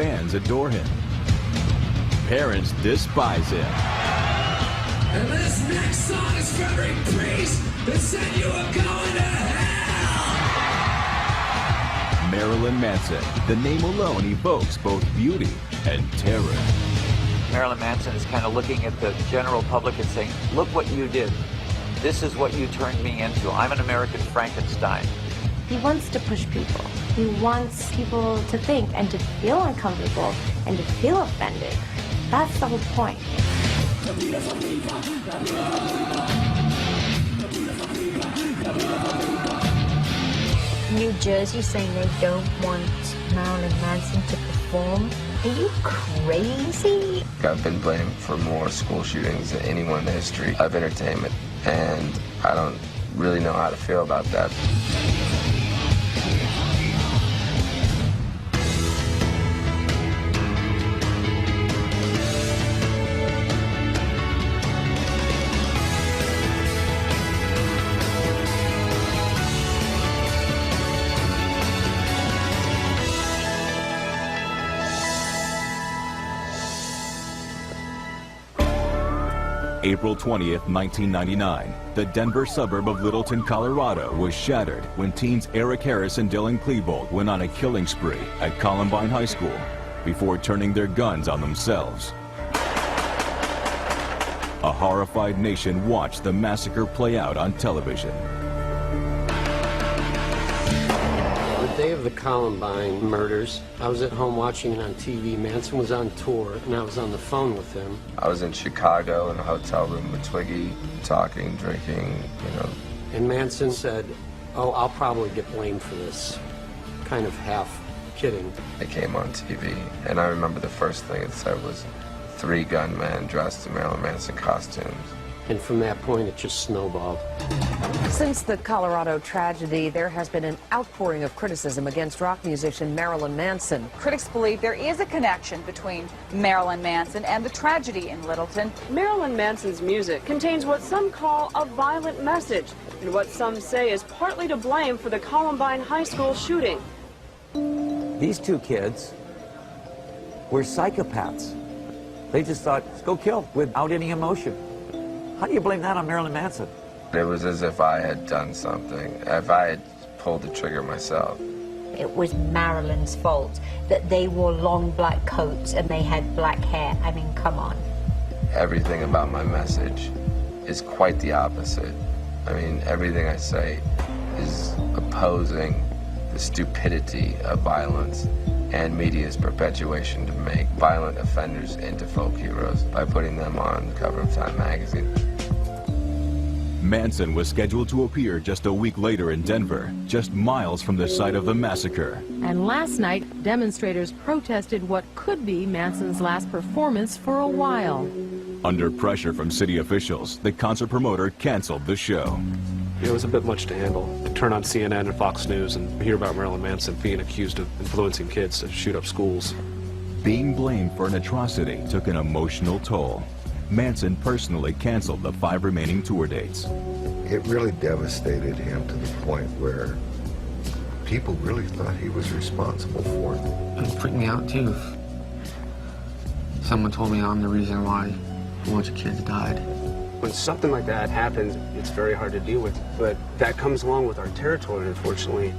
fans adore him. Parents despise him. And this next song is for every priest that said you were going to hell! Marilyn Manson, the name alone evokes both beauty and terror. Marilyn Manson is kind of looking at the general public and saying, look what you did. This is what you turned me into. I'm an American Frankenstein. He wants to push people. He wants people to think and to feel uncomfortable and to feel offended. That's the whole point. New Jersey saying they don't want Marilyn Manson to perform. Are you crazy? I've been blamed for more school shootings than anyone in the history of entertainment, and I don't really know how to feel about that. April 20th, 1999, the Denver suburb of Littleton, Colorado was shattered when teens Eric Harris and Dylan Klebold went on a killing spree at Columbine High School before turning their guns on themselves. A horrified nation watched the massacre play out on television. The day of the Columbine murders, I was at home watching it on TV. Manson was on tour, and I was on the phone with him. I was in Chicago in a hotel room with Twiggy, talking, drinking, And Manson said, oh, I'll probably get blamed for this. Kind of half kidding. It came on TV, and I remember the first thing it said was 3 gunmen dressed in Marilyn Manson costumes. And from that point, it just snowballed. Since the Colorado tragedy, there has been an outpouring of criticism against rock musician Marilyn Manson. Critics believe there is a connection between Marilyn Manson and the tragedy in Littleton. Marilyn Manson's music contains what some call a violent message, and what some say is partly to blame for the Columbine High School shooting. These 2 kids were psychopaths. They just thought, let's go kill without any emotion. How do you blame that on Marilyn Manson? It was as if I had done something, if I had pulled the trigger myself. It was Marilyn's fault that they wore long black coats and they had black hair. I mean, come on. Everything about my message is quite the opposite. I mean, everything I say is opposing the stupidity of violence and media's perpetuation to make violent offenders into folk heroes by putting them on the cover of Time magazine. Manson was scheduled to appear just a week later in Denver, just miles from the site of the massacre. And last night, demonstrators protested what could be Manson's last performance for a while. Under pressure from city officials, the concert promoter canceled the show. It was a bit much to handle. To turn on CNN and Fox News and hear about Marilyn Manson being accused of influencing kids to shoot up schools. Being blamed for an atrocity took an emotional toll. Manson personally canceled the 5 remaining tour dates. It really devastated him to the point where people really thought he was responsible for it. It freaked me out too. Someone told me I'm the reason why a bunch of kids died. When something like that happens, it's very hard to deal with, but that comes along with our territory, unfortunately.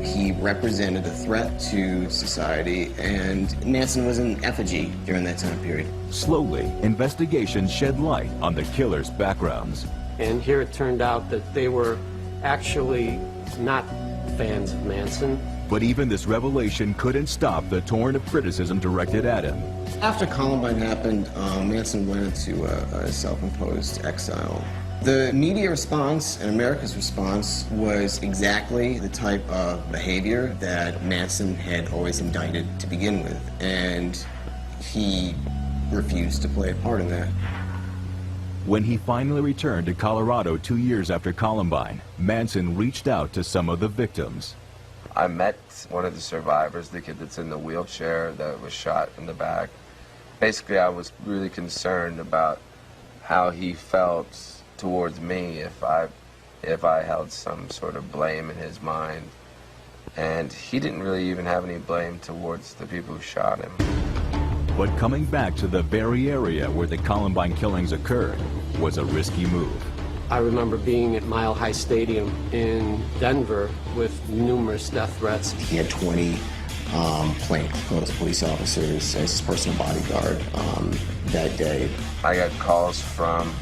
He represented a threat to society, and Manson was an effigy during that time period. Slowly, investigations shed light on the killer's backgrounds. And here it turned out that they were actually not fans of Manson. But even this revelation couldn't stop the torrent of criticism directed at him. After Columbine happened, Manson went into a self-imposed exile. The media response and America's response was exactly the type of behavior that Manson had always indicted to begin with, and he refused to play a part in that. When he finally returned to Colorado 2 years after Columbine, Manson reached out to some of the victims. I met one of the survivors, the kid that's in the wheelchair that was shot in the back. Basically, I was really concerned about how he felt towards me if I held some sort of blame in his mind And he didn't really even have any blame towards the people who shot him. But coming back to the very area where the Columbine killings occurred was a risky move. I remember being at Mile High Stadium in Denver with numerous death threats. He had 20 plainclothes police officers as his personal bodyguard that day. I got calls from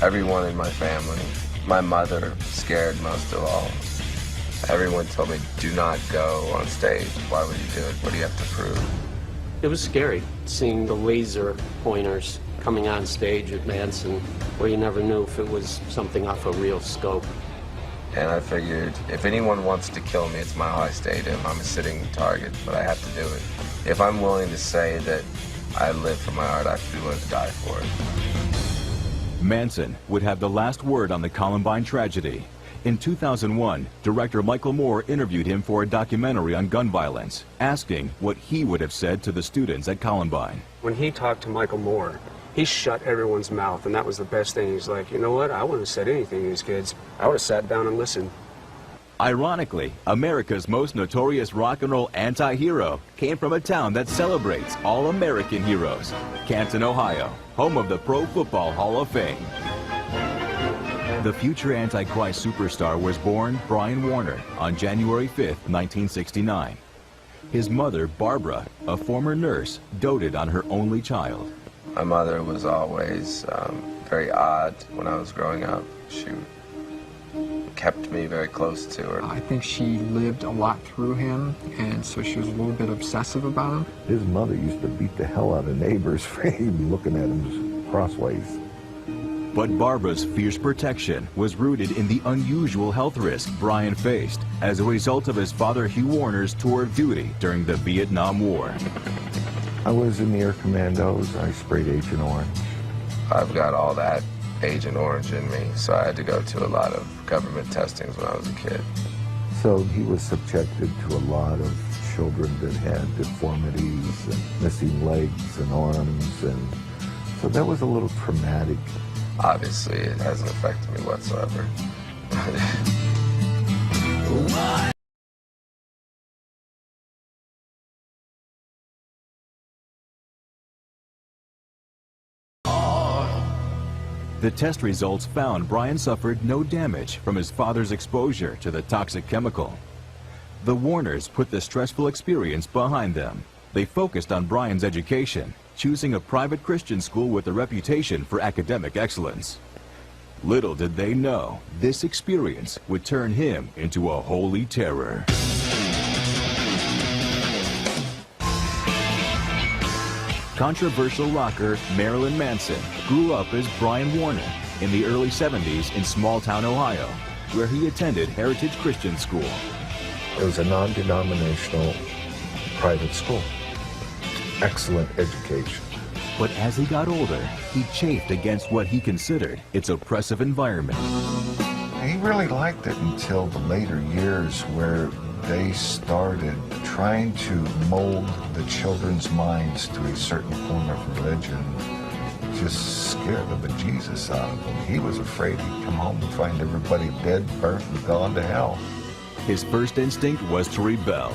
everyone in my family. My mother, scared most of all. Everyone told me, do not go on stage. Why would you do it? What do you have to prove? It was scary seeing the laser pointers coming on stage at Manson, where you never knew if it was something off a real scope. And I figured, if anyone wants to kill me, it's Mile High Stadium. I'm a sitting target, but I have to do it. If I'm willing to say that I live for my art, I have to be willing to die for it. Manson would have the last word on the Columbine tragedy. In 2001, director Michael Moore interviewed him for a documentary on gun violence, asking what he would have said to the students at Columbine. When he talked to Michael Moore, he shut everyone's mouth, and that was the best thing. He's like, you know what, I wouldn't have said anything to these kids. I would have sat down and listened. Ironically, America's most notorious rock and roll anti-hero came from a town that celebrates all American heroes, Canton, Ohio, home of the Pro Football Hall of Fame. The future Antichrist superstar was born Brian Warner on January 5th, 1969. His mother, Barbara, a former nurse, doted on her only child. My mother was always very odd when I was growing up. She kept me very close to her. I think she lived a lot through him, and so she was a little bit obsessive about him. His mother used to beat the hell out of neighbors for even looking at him crossways. But Barbara's fierce protection was rooted in the unusual health risk Brian faced as a result of his father Hugh Warner's tour of duty during the Vietnam War. I was in the Air Commandos. I sprayed Agent Orange. I've got all that Agent Orange in me, so I had to go to a lot of government testings when I was a kid. So he was subjected to a lot of children that had deformities and missing legs and arms, and so that was a little traumatic. Obviously, it hasn't affected me whatsoever. The test results found Brian suffered no damage from his father's exposure to the toxic chemical. The Warners put the stressful experience behind them. They focused on Brian's education, choosing a private Christian school with a reputation for academic excellence. Little did they know, this experience would turn him into a holy terror. Controversial rocker Marilyn Manson grew up as Brian Warner in the early 70s in small-town Ohio, where he attended Heritage Christian School. It was a non-denominational private school. Excellent education. But as he got older, he chafed against what he considered its oppressive environment. He really liked it until the later years where they started trying to mold the children's minds to a certain form of religion, just scared the bejesus out of him. He was afraid he'd come home and find everybody dead, burnt, and gone to hell. His first instinct was to rebel.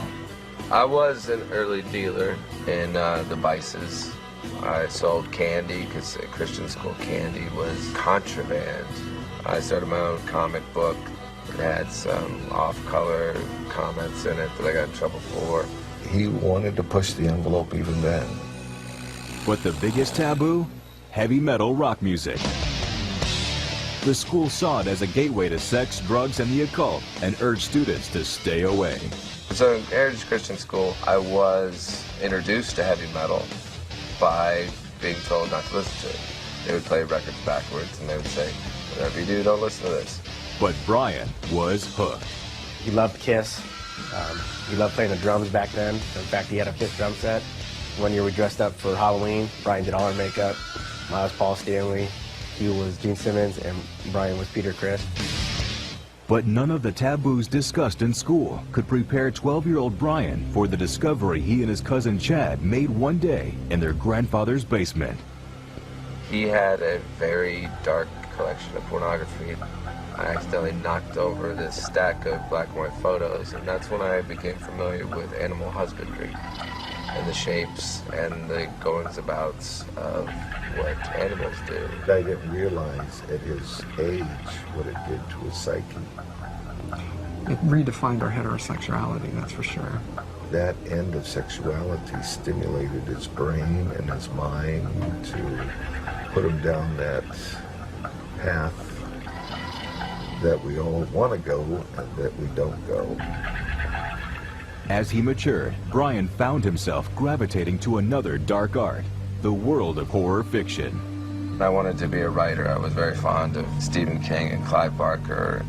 I was an early dealer in the vices. I sold candy because at Christian school candy was contraband. I started my own comic book. It had some off-color comments in it that I got in trouble for. He wanted to push the envelope even then. But the biggest taboo? Heavy metal rock music. The school saw it as a gateway to sex, drugs, and the occult, and urged students to stay away. So in Heritage Christian School, I was introduced to heavy metal by being told not to listen to it. They would play records backwards, and they would say, whatever you do, don't listen to this. But Brian was hooked. He loved Kiss. He loved playing the drums back then. In fact, he had a Kiss drum set. One year we dressed up for Halloween. Brian did all our makeup. I was Paul Stanley. Hugh was Gene Simmons, and Brian was Peter Criss. But none of the taboos discussed in school could prepare 12-year-old Brian for the discovery he and his cousin Chad made one day in their grandfather's basement. He had a very dark collection of pornography. I accidentally knocked over this stack of black and white photos, and that's when I became familiar with animal husbandry and the shapes and the goings-abouts of what animals do. I didn't realize at his age what it did to his psyche. It redefined our heterosexuality, that's for sure. That end of sexuality stimulated his brain and his mind to put him down that path that we all want to go and that we don't go. As he matured, Brian found himself gravitating to another dark art, the world of horror fiction. I wanted to be a writer. I was very fond of Stephen King and Clive Barker,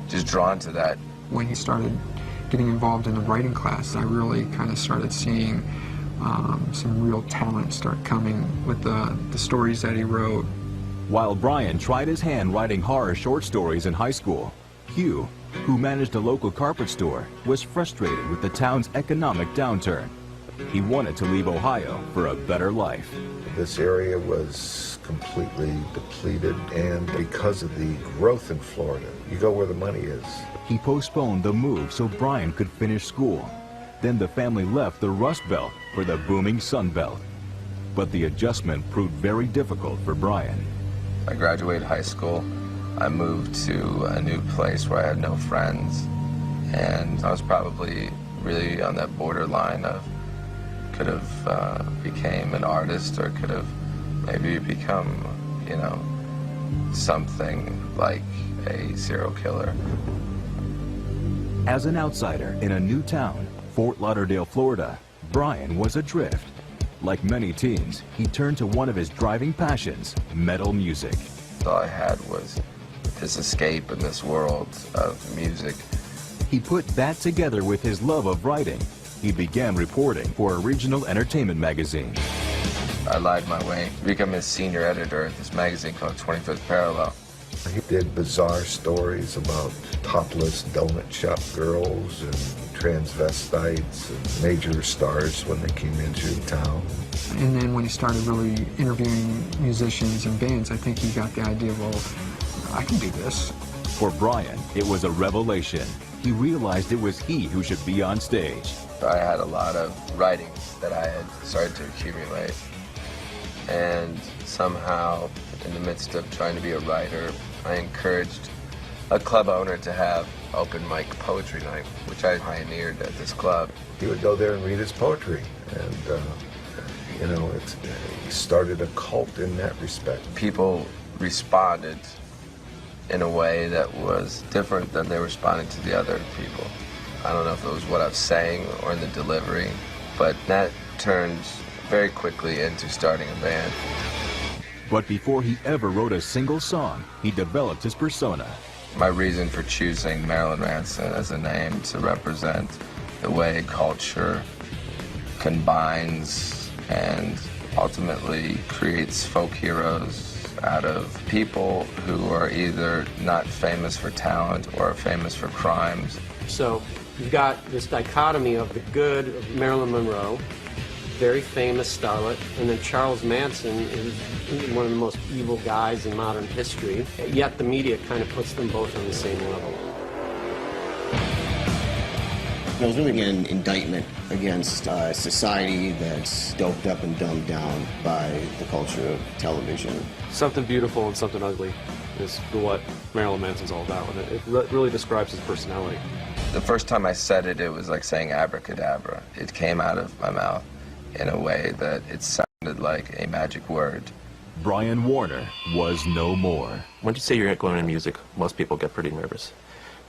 just drawn to that. When he started getting involved in the writing class, I really kind of started seeing some real talent start coming with the stories that he wrote. While Brian tried his hand writing horror short stories in high school, Hugh, who managed a local carpet store, was frustrated with the town's economic downturn. He wanted to leave Ohio for a better life. This area was completely depleted, and because of the growth in Florida, you go where the money is. He postponed the move so Brian could finish school. Then the family left the Rust Belt for the booming Sun Belt. But the adjustment proved very difficult for Brian. I graduated high school. I moved to a new place where I had no friends, and I was probably really on that borderline of could have became an artist or could have maybe become, you know, something like a serial killer. As an outsider in a new town, Fort Lauderdale, Florida, Brian was adrift. Like many teens, he turned to one of his driving passions, metal music. All I had was this escape in this world of music. He put that together with his love of writing. He began reporting for a regional entertainment magazine. I lied my way to become a senior editor at this magazine called 25th Parallel. He did bizarre stories about topless donut shop girls and transvestites and major stars when they came into town. And then when he started really interviewing musicians and bands, I think he got the idea, well, I can do this. For Brian, it was a revelation. He realized it was he who should be on stage. I had a lot of writing that I had started to accumulate. And somehow, in the midst of trying to be a writer, I encouraged a club owner to have open mic poetry night, which I pioneered at this club. He would go there and read his poetry, and you know, he started a cult in that respect. People responded in a way that was different than they responded to the other people. I don't know if it was what I was saying or in the delivery, but that turned very quickly into starting a band. But before he ever wrote a single song, he developed his persona. My reason for choosing Marilyn Manson as a name to represent the way culture combines and ultimately creates folk heroes out of people who are either not famous for talent or famous for crimes. So you've got this dichotomy of the good of Marilyn Monroe, very famous starlet, and then Charles Manson is one of the most evil guys in modern history, yet the media kind of puts them both on the same level. It was really an indictment against a society that's doped up and dumbed down by the culture of television. Something beautiful and something ugly is what Marilyn Manson's all about, and it really describes his personality. The first time I said it, it was like saying abracadabra. It came out of my mouth in a way that it sounded like a magic word. Brian Warner was no more. Once you say you're going into music, most people get pretty nervous.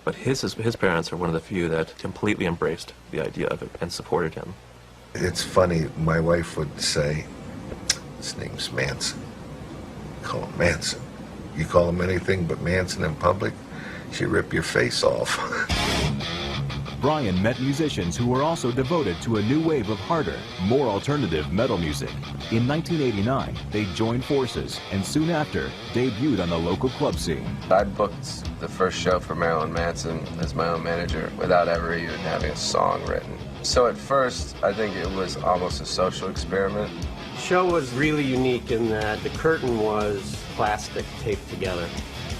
But his parents are one of the few that completely embraced the idea of it and supported him. It's funny, my wife would say, his name's Manson. Call him Manson. You call him anything but Manson in public, she'd rip your face off. Brian met musicians who were also devoted to a new wave of harder, more alternative metal music. In 1989, they joined forces and soon after debuted on the local club scene. I booked the first show for Marilyn Manson as my own manager without ever even having a song written. So at first, I think it was almost a social experiment. The show was really unique in that the curtain was plastic taped together.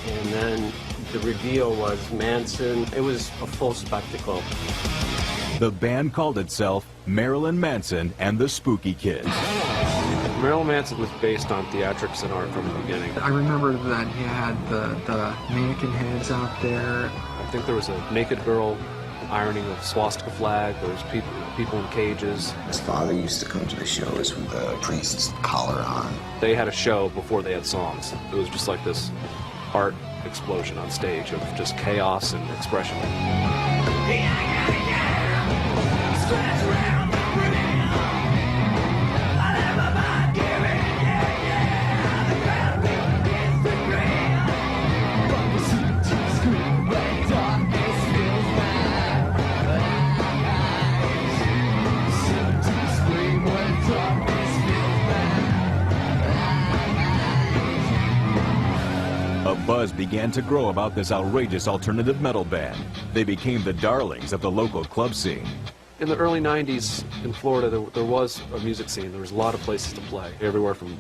And then The reveal was Manson. It was a full spectacle. The band called itself Marilyn Manson and the Spooky Kids. Marilyn Manson was based on theatrics and art from the beginning. I remember that he had the mannequin heads out there. I think there was a naked girl ironing a swastika flag. There was people in cages. His father used to come to the shows with a priest's collar on. They had a show before they had songs. It was just like this art explosion on stage of just chaos and expression. A buzz began to grow about this outrageous alternative metal band. They became the darlings of the local club scene. In the early 90s in Florida, there was a music scene. There was a lot of places to play, everywhere from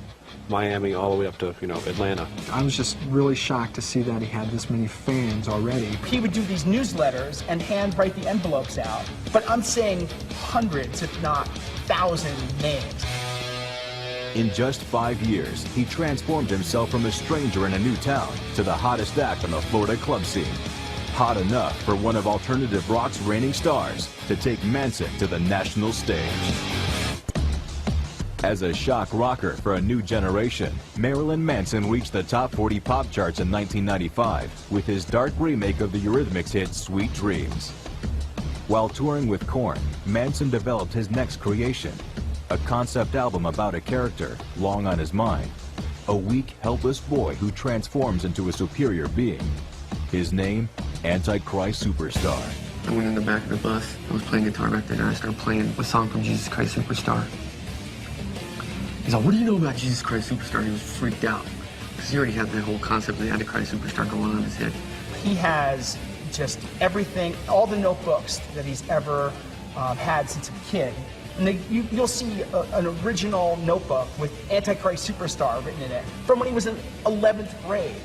Miami all the way up to, Atlanta. I was just really shocked to see that he had this many fans already. He would do these newsletters and handwrite the envelopes out, but I'm saying hundreds, if not thousands, names. In just 5 years, he transformed himself from a stranger in a new town to the hottest act on the Florida club scene. Hot enough for one of alternative rock's reigning stars to take Manson to the national stage. As a shock rocker for a new generation, Marilyn Manson reached the top 40 pop charts in 1995 with his dark remake of the Eurythmics hit Sweet Dreams. While touring with Korn, Manson developed his next creation, a concept album about a character long on his mind, a weak, helpless boy who transforms into a superior being. His name, Antichrist Superstar. I went in the back of the bus. I was playing guitar back there, and I started playing a song from Jesus Christ Superstar. He's like, "What do you know about Jesus Christ Superstar?" He was freaked out because he already had the whole concept of the Antichrist Superstar going on in his head. He has just everything, all the notebooks that he's ever had since a kid. And you'll see an original notebook with Antichrist Superstar written in it from when he was in 11th grade.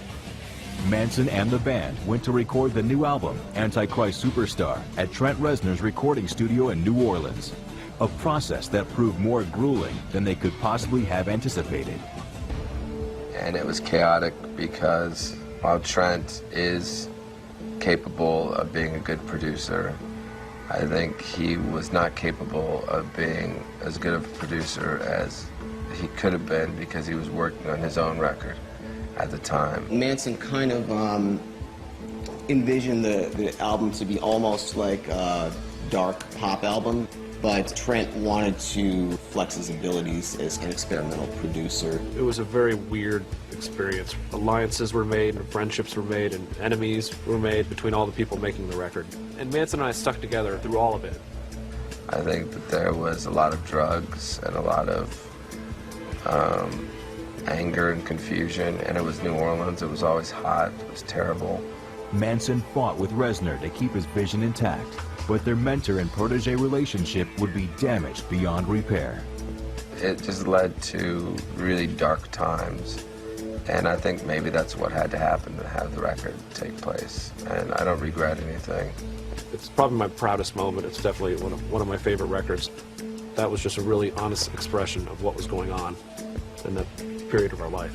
Manson and the band went to record the new album, Antichrist Superstar, at Trent Reznor's recording studio in New Orleans. A process that proved more grueling than they could possibly have anticipated. And it was chaotic because while Trent is capable of being a good producer, I think he was not capable of being as good of a producer as he could have been because he was working on his own record at the time. Manson kind of envisioned the album to be almost like a dark pop album, but Trent wanted to flex his abilities as an experimental producer. It was a very weird experience. Alliances were made, and friendships were made, and enemies were made between all the people making the record. And Manson and I stuck together through all of it. I think that there was a lot of drugs and a lot of anger and confusion, and it was New Orleans. It was always hot. It was terrible. Manson fought with Reznor to keep his vision intact, but their mentor and protege relationship would be damaged beyond repair. It just led to really dark times, and I think maybe that's what had to happen to have the record take place, and I don't regret anything. It's probably my proudest moment. It's definitely one of my favorite records. That was just a really honest expression of what was going on in that period of our life.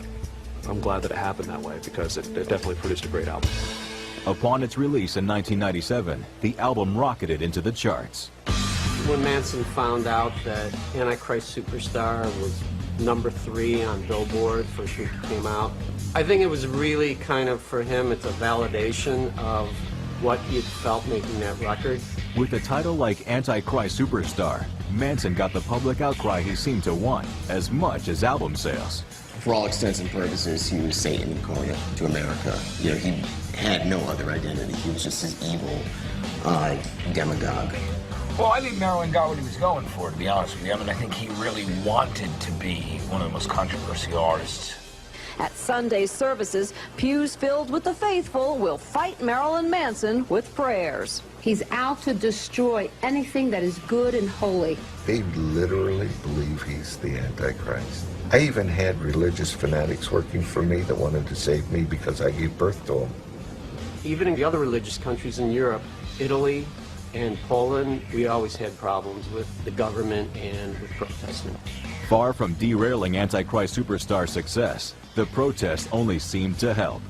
I'm glad that it happened that way because it definitely produced a great album. Upon its release in 1997, the album rocketed into the charts. When Manson found out that Antichrist Superstar was #3 on Billboard first week it came out, I think it was really kind of, for him, it's a validation of what he had felt making that record. With a title like Antichrist Superstar, Manson got the public outcry he seemed to want as much as album sales. For all extents and purposes, he was Satan incarnate to America. You know, he had no other identity. He was just this evil demagogue. Well, I think Marilyn got what he was going for, to be honest with you. I mean, I think he really wanted to be one of the most controversial artists. At Sunday services, pews filled with the faithful will fight Marilyn Manson with prayers. He's out to destroy anything that is good and holy. They literally believe he's the Antichrist. I even had religious fanatics working for me that wanted to save me because I gave birth to him. Even in the other religious countries in Europe, Italy and Poland, we always had problems with the government and with protesting. Far from derailing Antichrist Superstar's success, the protests only seemed to help.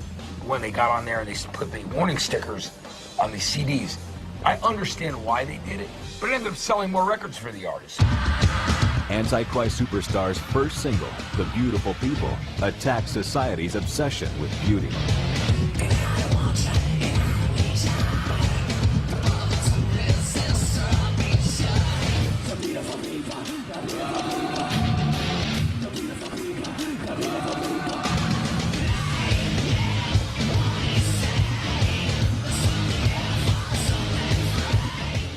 When they got on there and they put the warning stickers on the CDs, I understand why they did it, but it ended up selling more records for the artist. Antichrist Superstar's first single, The Beautiful People, attacked society's obsession with beauty.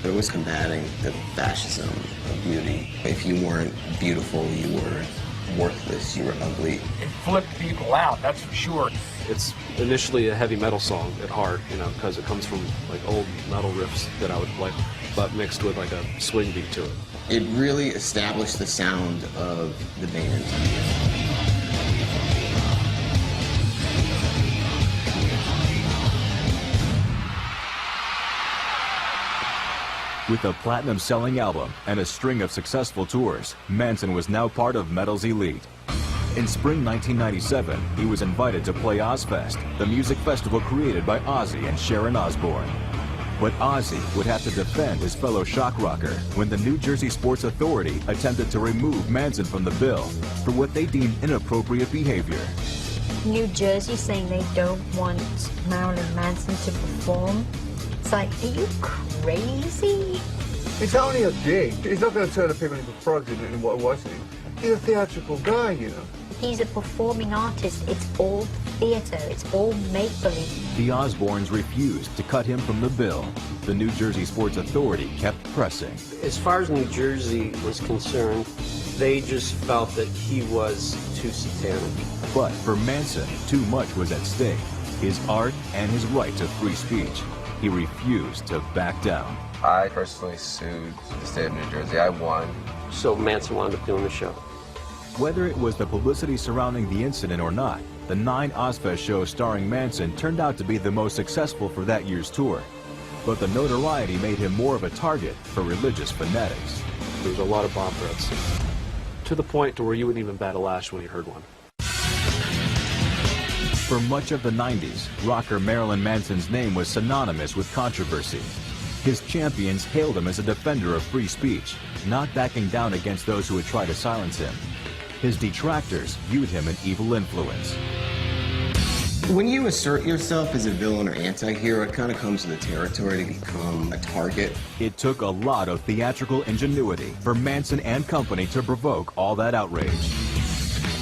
It was combating the fascism of beauty. If you weren't beautiful, you were worthless, you were ugly. It flipped people out, that's for sure. It's initially a heavy metal song at heart, you know, because it comes from like old metal riffs that I would like, but mixed with like a swing beat to it. It really established the sound of the band. With a platinum-selling album and a string of successful tours, Manson was now part of metal's elite. In spring 1997, he was invited to play Ozfest, the music festival created by Ozzy and Sharon Osbourne. But Ozzy would have to defend his fellow shock rocker when the New Jersey Sports Authority attempted to remove Manson from the bill for what they deemed inappropriate behavior. New Jersey saying they don't want Marilyn Manson to perform. It's like, are you crazy? It's only a gig. He's not going to turn the people into frogs in what was he? He's a theatrical guy, you know. He's a performing artist. It's all theater. It's all make-believe. The Osbournes refused to cut him from the bill. The New Jersey Sports Authority kept pressing. As far as New Jersey was concerned, they just felt that he was too satanic. But for Manson, too much was at stake. His art and his right to free speech. He refused to back down. I personally sued the state of New Jersey. I won. So Manson wound up doing the show. Whether it was the publicity surrounding the incident or not, the 9 Ozfest shows starring Manson turned out to be the most successful for that year's tour. But the notoriety made him more of a target for religious fanatics. There was a lot of bomb threats, to the point to where you wouldn't even bat a lash when you heard one. For much of the 90s, rocker Marilyn Manson's name was synonymous with controversy. His champions hailed him as a defender of free speech, not backing down against those who would try to silence him. His detractors viewed him an evil influence. When you assert yourself as a villain or anti-hero, it kind of comes with the territory to become a target. It took a lot of theatrical ingenuity for Manson and company to provoke all that outrage.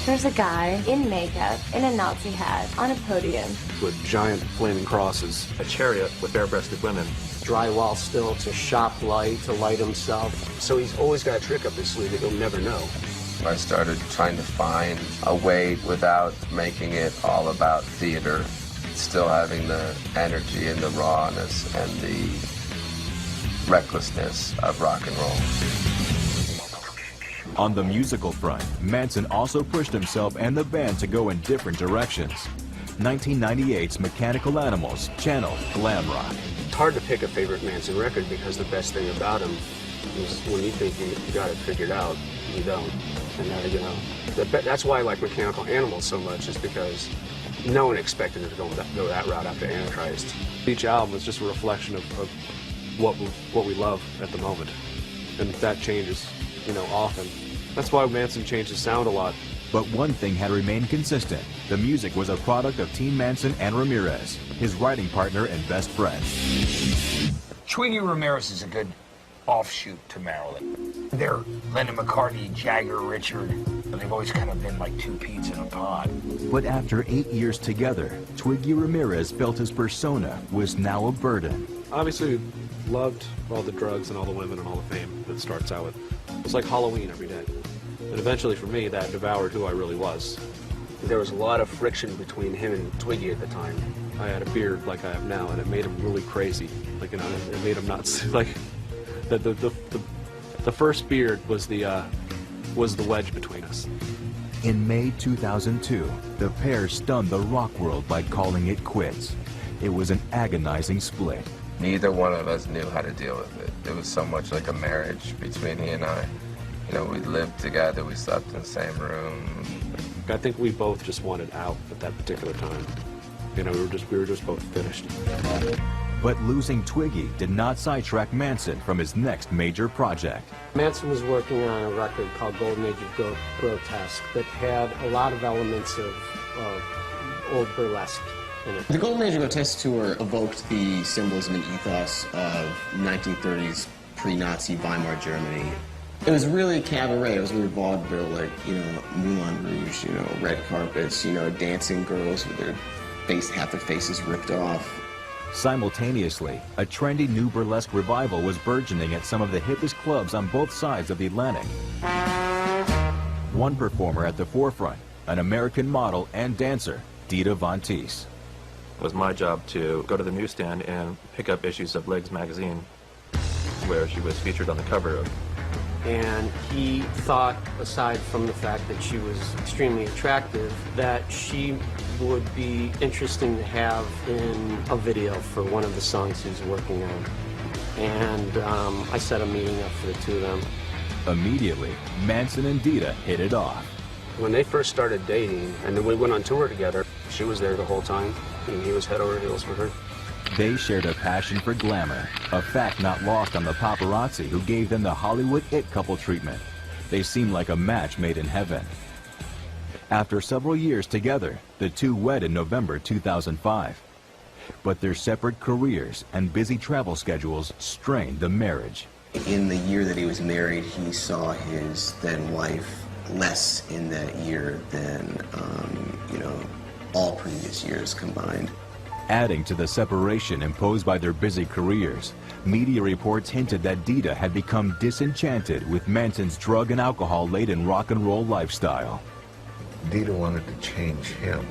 There's a guy in makeup, in a Nazi hat, on a podium. With giant flaming crosses. A chariot with bare-breasted women. Drywall stilts, a shop light to light himself. So he's always got a trick up his sleeve that you'll never know. I started trying to find a way without making it all about theater, still having the energy and the rawness and the recklessness of rock and roll. On the musical front, Manson also pushed himself and the band to go in different directions. 1998's Mechanical Animals channeled glam rock. It's hard to pick a favorite Manson record because the best thing about him is when you think you got it figured out, you don't. And you know, that's why I like Mechanical Animals so much, is because no one expected it to go that route after Antichrist. Each album is just a reflection of what we love at the moment, and that changes, you know, often. That's why Manson changed his sound a lot. But one thing had remained consistent. The music was a product of Team Manson and Ramirez, his writing partner and best friend. Twiggy Ramirez is a good offshoot to Marilyn. They're Lennon McCartney, Jagger, Richard, and they've always kind of been like two peas in a pod. But after 8 years together, Twiggy Ramirez felt his persona was now a burden. Obviously, loved all the drugs and all the women and all the fame that starts out with. It's like Halloween every day. And eventually, for me, that devoured who I really was. There was a lot of friction between him and Twiggy at the time. I had a beard like I have now, and it made him really crazy. Like, you know, it made him nuts. Like, the first beard was the wedge between us. In May 2002, the pair stunned the rock world by calling it quits. it was an agonizing split. Neither one of us knew how to deal with it. It was so much like a marriage between he and I. You know, we lived together, we slept in the same room. I think we both just wanted out at that particular time. You know, we were just both finished. But losing Twiggy did not sidetrack Manson from his next major project. Manson was working on a record called Golden Age of Grotesque that had a lot of elements of old burlesque in it. The Golden Age of Grotesque tour evoked the symbolism and ethos of 1930s pre-Nazi Weimar Germany. It was really cabaret. It was really vaudeville, like, you know, Moulin Rouge, you know, red carpets, you know, dancing girls with their half their faces ripped off. Simultaneously, a trendy new burlesque revival was burgeoning at some of the hippest clubs on both sides of the Atlantic. One performer at the forefront, an American model and dancer, Dita Von Teese. It was my job to go to the newsstand and pick up issues of Legs magazine, where she was featured on the cover of. And he thought, aside from the fact that she was extremely attractive, that she would be interesting to have in a video for one of the songs he was working on. And I set a meeting up for the two of them. Immediately, Manson and Dita hit it off. When they first started dating, and then we went on tour together, she was there the whole time, and he was head over heels with her. They shared a passion for glamour, a fact not lost on the paparazzi who gave them the Hollywood it couple treatment. They seemed like a match made in heaven. After several years together, the two wed in November 2005. But their separate careers and busy travel schedules strained the marriage. In the year that he was married, he saw his then wife less in that year than, you know, all previous years combined. Adding to the separation imposed by their busy careers, media reports hinted that Dita had become disenchanted with Manson's drug and alcohol-laden rock and roll lifestyle. Dita wanted to change him.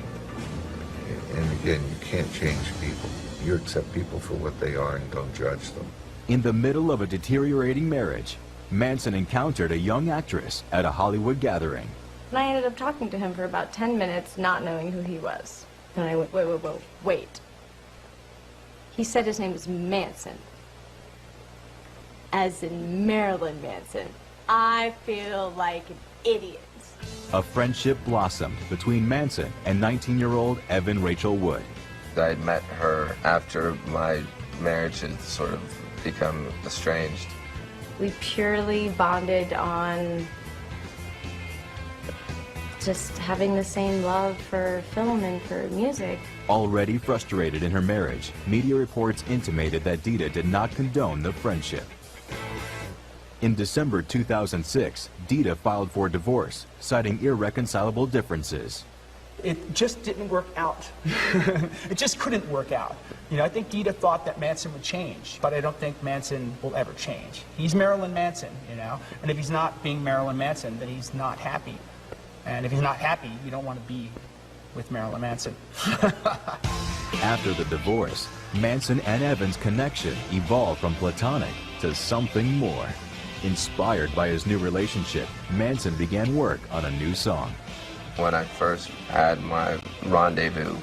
And again, you can't change people. You accept people for what they are and don't judge them. In the middle of a deteriorating marriage, Manson encountered a young actress at a Hollywood gathering. And I ended up talking to him for about 10 minutes, not knowing who he was. And I went, wait. He said his name was Manson. As in Marilyn Manson. I feel like an idiot. A friendship blossomed between Manson and 19-year-old Evan Rachel Wood. I had met her after my marriage had sort of become estranged. We purely bonded on just having the same love for film and for music. Already frustrated in her marriage, media reports intimated that Dita did not condone the friendship. In December 2006, Dita filed for divorce, citing irreconcilable differences. It just didn't work out. It just couldn't work out. You know, I think Dita thought that Manson would change, but I don't think Manson will ever change. He's Marilyn Manson, you know, and if he's not being Marilyn Manson, then he's not happy. And if he's not happy, you don't want to be with Marilyn Manson. After the divorce, Manson and Evan's connection evolved from platonic to something more. Inspired by his new relationship, Manson began work on a new song. When I first had my rendezvous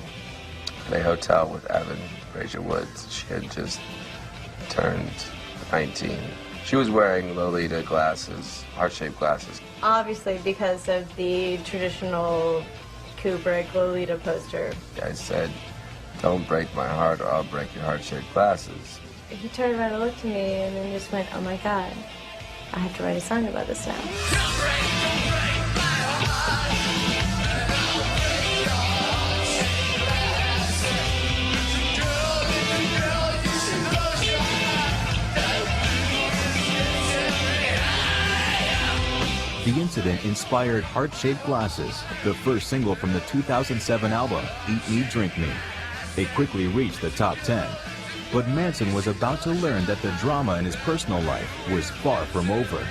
at a hotel with Evan Rachel Wood, she had just turned 19. She was wearing Lolita glasses, heart-shaped glasses. Obviously because of the traditional Kubrick Lolita poster. I said, "Don't break my heart or I'll break your heart-shaped glasses." He turned around and looked at me and then just went, oh my God, I have to write a song about this now. The incident inspired Heart-Shaped Glasses, the first single from the 2007 album, Eat Me, Drink Me. It quickly reached the top 10. But Manson was about to learn that the drama in his personal life was far from over,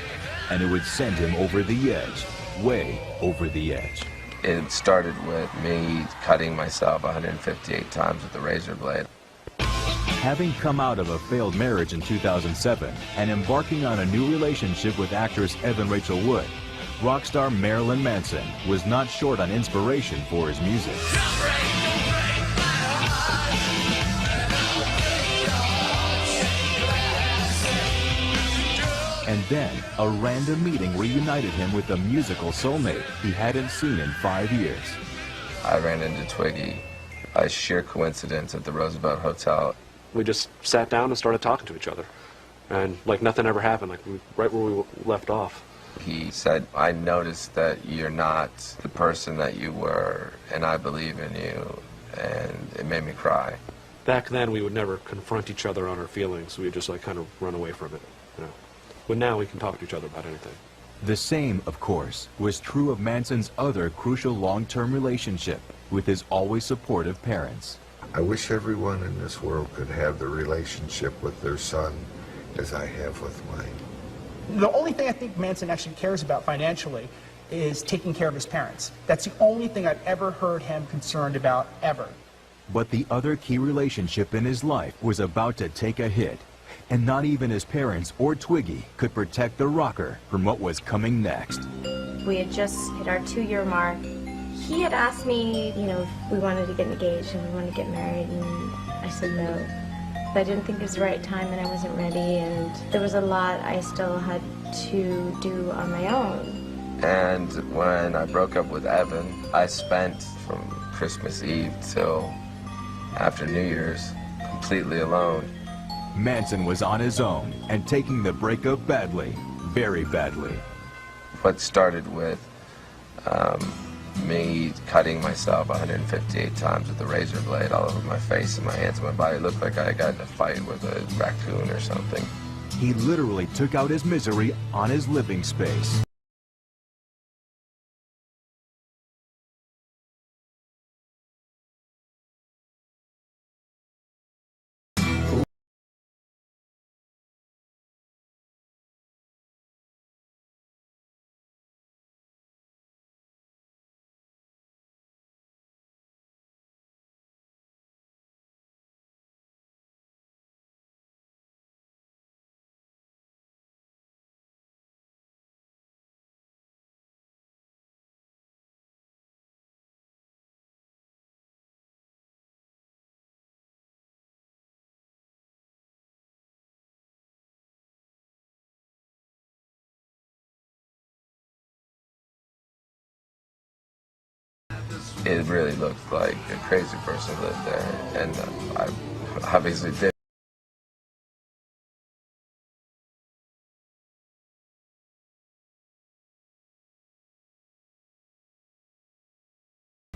and it would send him over the edge, way over the edge. It started with me cutting myself 158 times with a razor blade. Having come out of a failed marriage in 2007 and embarking on a new relationship with actress Evan Rachel Wood, rock star Marilyn Manson was not short on inspiration for his music. And then, a random meeting reunited him with a musical soulmate he hadn't seen in 5 years. I ran into Twiggy by sheer coincidence at the Roosevelt Hotel. We just sat down and started talking to each other. And like nothing ever happened, like right where we left off. He said, I noticed that you're not the person that you were, and I believe in you, and it made me cry. Back then, we would never confront each other on our feelings. We would just like kind of run away from it, you know. But now we can talk to each other about anything. The same, of course, was true of Manson's other crucial long-term relationship with his always supportive parents. I wish everyone in this world could have the relationship with their son as I have with mine. The only thing I think Manson actually cares about financially is taking care of his parents. That's the only thing I've ever heard him concerned about, ever. But the other key relationship in his life was about to take a hit, and not even his parents or Twiggy could protect the rocker from what was coming next. We had just hit our 2-year mark. He had asked me, if we wanted to get engaged and we wanted to get married, and I said no. I didn't think it was the right time and I wasn't ready, and there was a lot I still had to do on my own. And when I broke up with Evan, I spent from Christmas Eve till after New Year's completely alone. Manson was on his own and taking the breakup badly, very badly. What started with me cutting myself 158 times with a razor blade all over my face and my hands and my body. It looked like I got in a fight with a raccoon or something. He literally took out his misery on his living space. It really looked like a crazy person lived there, and I obviously did.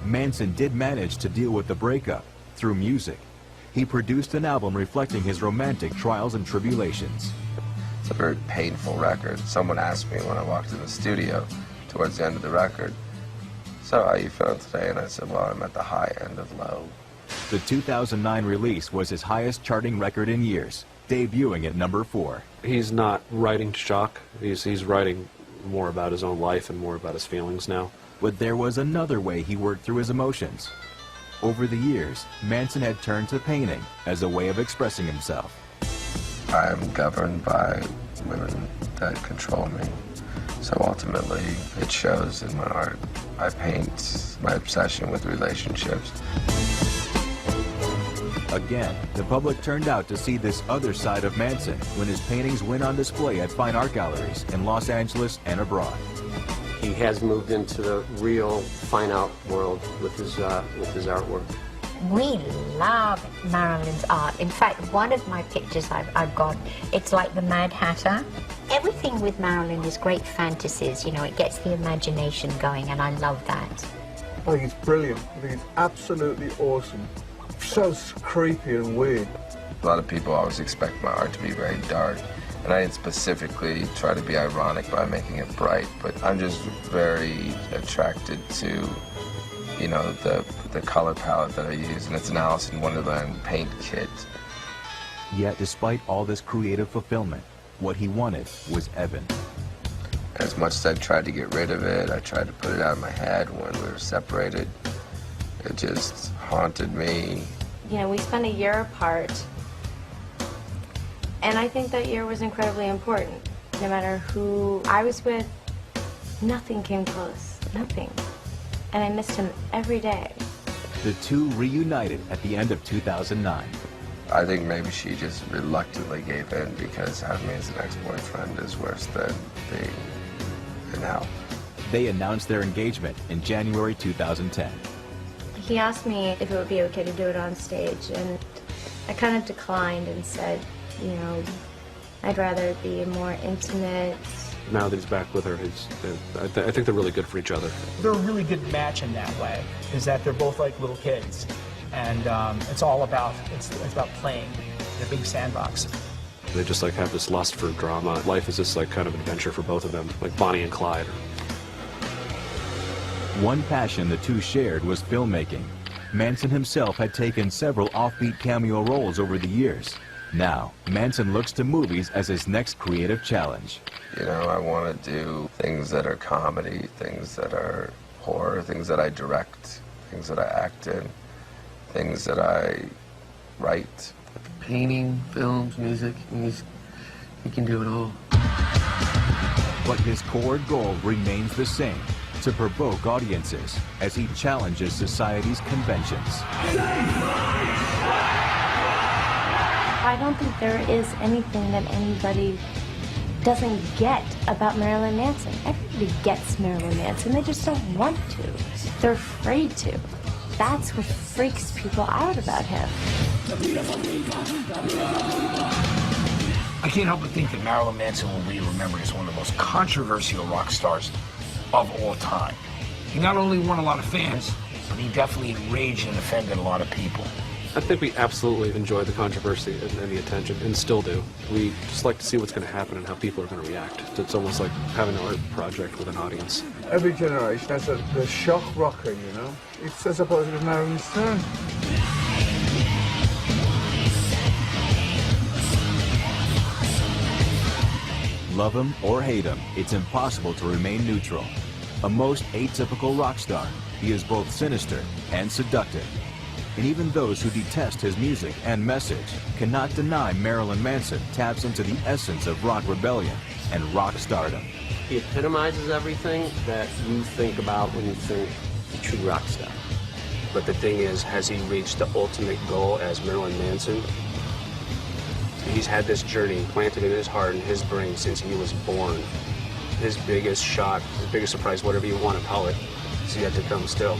Manson did manage to deal with the breakup through music. He produced an album reflecting his romantic trials and tribulations. It's a very painful record. Someone asked me when I walked in the studio towards the end of the record, so how are you feeling today? And I said, well, I'm at the high end of low. The 2009 release was his highest charting record in years, debuting at number 4. He's not writing to shock. He's writing more about his own life and more about his feelings now. But there was another way he worked through his emotions. Over the years, Manson had turned to painting as a way of expressing himself. I am governed by women that control me. So ultimately, it shows in my art. I paint my obsession with relationships. Again, the public turned out to see this other side of Manson when his paintings went on display at fine art galleries in Los Angeles and abroad. He has moved into the real fine art world with his artwork. We love Marilyn's art. In fact, one of my pictures I've got, it's like the Mad Hatter. Everything with Marilyn is great fantasies, it gets the imagination going, and I love that. I think it's brilliant. I think it's absolutely awesome. So creepy and weird. A lot of people always expect my art to be very dark, and I didn't specifically try to be ironic by making it bright, but I'm just very attracted to the color palette that I use, and it's an Alice in Wonderland paint kit. Yet, despite all this creative fulfillment, what he wanted was Evan. As much as I tried to get rid of it, I tried to put it out of my head when we were separated. It just haunted me. We spent a year apart, and I think that year was incredibly important. No matter who I was with, nothing came close, nothing. And I missed him every day. The two reunited at the end of 2009. I think maybe she just reluctantly gave in because having me as an ex-boyfriend is worse than being in hell. They announced their engagement in January 2010. He asked me if it would be okay to do it on stage, and I kind of declined and said, you know, I'd rather it be more intimate. Now that he's back with her, I think they're really good for each other. They're a really good match in that way, is that they're both like little kids. And it's all about, it's about playing in a big sandbox. They just like have this lust for drama. Life is just like kind of an adventure for both of them, like Bonnie and Clyde. One passion the two shared was filmmaking. Manson himself had taken several offbeat cameo roles over the years. Now, Manson looks to movies as his next creative challenge. You know, I want to do things that are comedy, things that are horror, things that I direct, things that I act in, things that I write. Painting, films, music, he can do it all. But his core goal remains the same, to provoke audiences as he challenges society's conventions. I don't think there is anything that anybody doesn't get about Marilyn Manson. Everybody gets Marilyn Manson, they just don't want to. They're afraid to. That's what freaks people out about him. I can't help but think that Marilyn Manson will be remembered as one of the most controversial rock stars of all time. He not only won a lot of fans, but he definitely enraged and offended a lot of people. I think we absolutely enjoy the controversy and the attention, and still do. We just like to see what's going to happen and how people are going to react. It's almost like having an art project with an audience. Every generation has the shock rocker, you know? It's, I suppose, it was Marilyn's turn. Love him or hate him, it's impossible to remain neutral. A most atypical rock star, he is both sinister and seductive. And even those who detest his music and message cannot deny Marilyn Manson taps into the essence of rock rebellion and rock stardom. He epitomizes everything that you think about when you think the true rock star. But the thing is, has he reached the ultimate goal as Marilyn Manson? He's had this journey planted in his heart and his brain since he was born. His biggest shock, his biggest surprise, whatever you want to call it, is yet to come still.